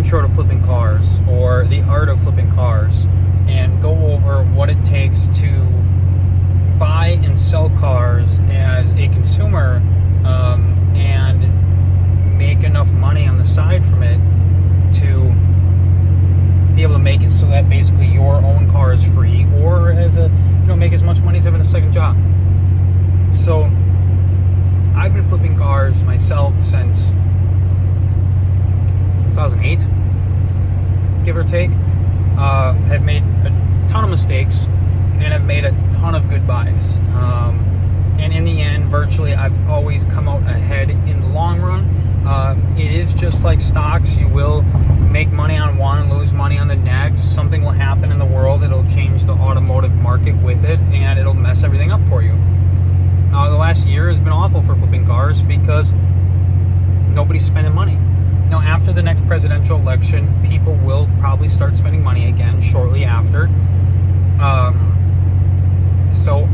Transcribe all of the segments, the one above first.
intro to flipping cars or the art of flipping cars and go over what it takes to buy and sell cars as a consumer, and make enough money on the side from it to be able to make it so that basically your own car is free, or as a, make as much money as having a second job. So I've been flipping cars myself since 2008, give or take. Have made a ton of mistakes and have made a ton of good buys. And in the end, virtually, I've always come out ahead in the long run. It is just like stocks. You will make money on one and lose money on the next. Something will happen in the world. It'll change the automotive market with it, and it'll mess everything up for you. The last year has been awful for flipping cars because nobody's spending money. Now, after the next presidential election, people will probably start spending money again shortly after. So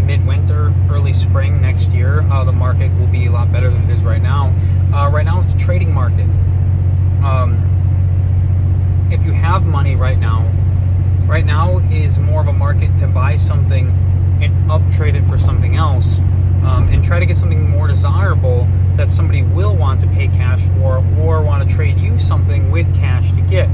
midwinter, early spring next year, the market will be a lot better than it is right now. Right now, it's a trading market. If you have money right now is more of a market to buy something and uptrade it for something else, and try to get something more desirable that somebody will want to pay cash for or want to trade you something with cash to get.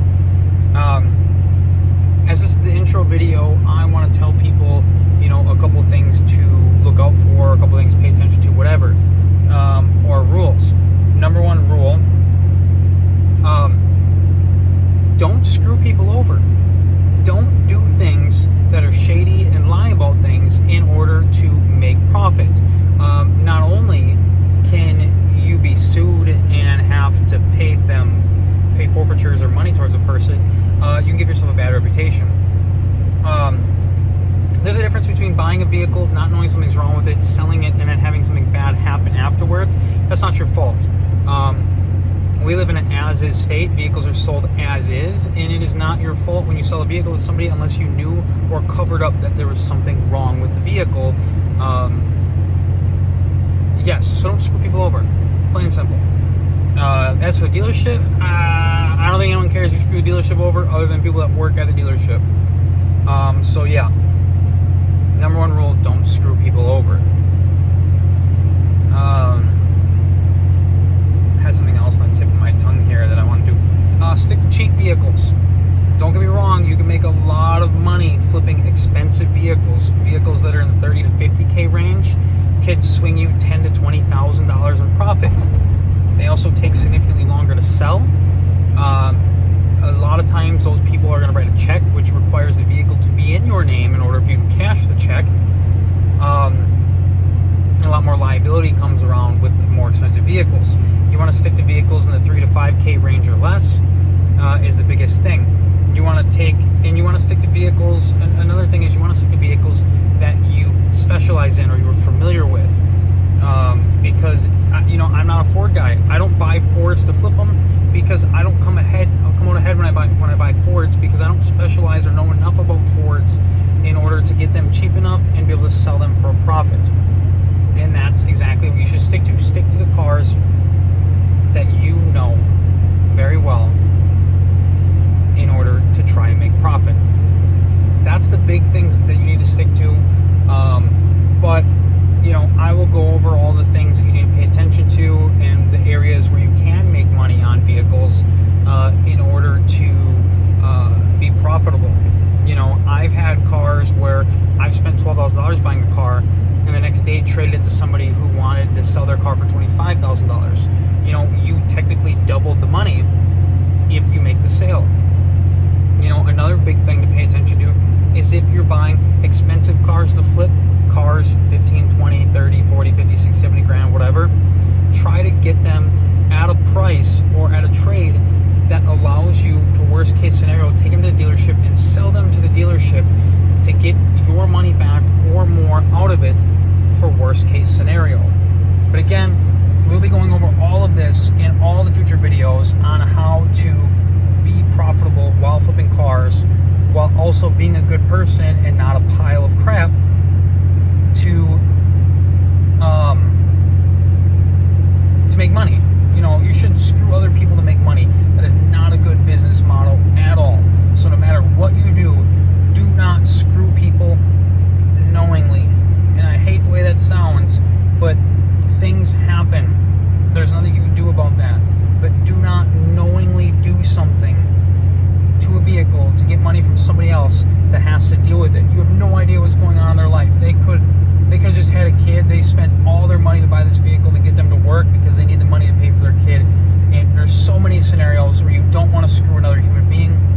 As this is the intro video, I want to tell people, a couple things to look out for, a couple things to pay attention to, whatever, or rules. Number one rule, don't screw people over. Don't do things that are shady and lie about things in order to make profit. Not only can you be sued and have to pay forfeitures or money towards a person, you can give yourself a bad reputation. There's a difference between buying a vehicle, not knowing something's wrong with it, selling it, and then having something bad happen afterwards. That's not your fault. We live in an as-is state. Vehicles are sold as is, and it is not your fault when you sell a vehicle to somebody unless you knew or covered up that there was something wrong with the vehicle. Yes, so don't screw people over. Plain and simple. As for the dealership, I don't think anyone cares if you screw a dealership over other than people that work at the dealership. So yeah, number one rule, don't screw people over. Had something else on the tip of my tongue here that I want to do. Stick to cheap vehicles. Don't get me wrong, you can make a lot of money flipping expensive vehicles that are in the 30 to 50K range. Could swing you $10,000 to $20,000 in profit. They also take significantly longer to sell. A lot of times those people are going to write a check, which requires the vehicle to be in your name in order for you to cash the check. A lot more liability comes around with more expensive vehicles. You want to stick to vehicles in the 3 to 5K range or less is the biggest thing. You want to stick to vehicles. Another thing is you want to stick to vehicles that you specialize in or you're familiar with. Because I'm not a Ford guy. I don't buy Fords to flip them because I don't come ahead. I'll come out ahead when I buy Fords because I don't specialize or know enough about Fords in order to get them cheap enough and be able to sell them for a profit. And that's exactly what you should stick to. Stick to the cars that you know very well in order to try and make profit. That's the big things that you need to stick to. But I will go over all the things that you need to pay attention to and the areas where you can make money on vehicles in order to be profitable. I've had cars where I've spent $12,000 buying a car and the next day traded it to somebody who wanted to sell their car for $25,000. You technically doubled the money if you make the sale. Another big thing to pay attention to is if you're buying expensive cars to flip, cars 15, 20, 30, 40, 50, 60, 70 grand, whatever, try to get them at a price or at a trade that allows you to, worst case scenario, take them to the dealership and sell them to the dealership to get your money back or more out of it for worst case scenario. But again, we'll be going over all of this in all the future videos on how to be profitable while flipping cars, while also being a good person and not a pile of crap to make money. You shouldn't screw other people to make money. That is not money from somebody else that has to deal with it. You have no idea what's going on in their life. They could have just had a kid. They spent all their money to buy this vehicle to get them to work because they need the money to pay for their kid. And there's so many scenarios where you don't want to screw another human being.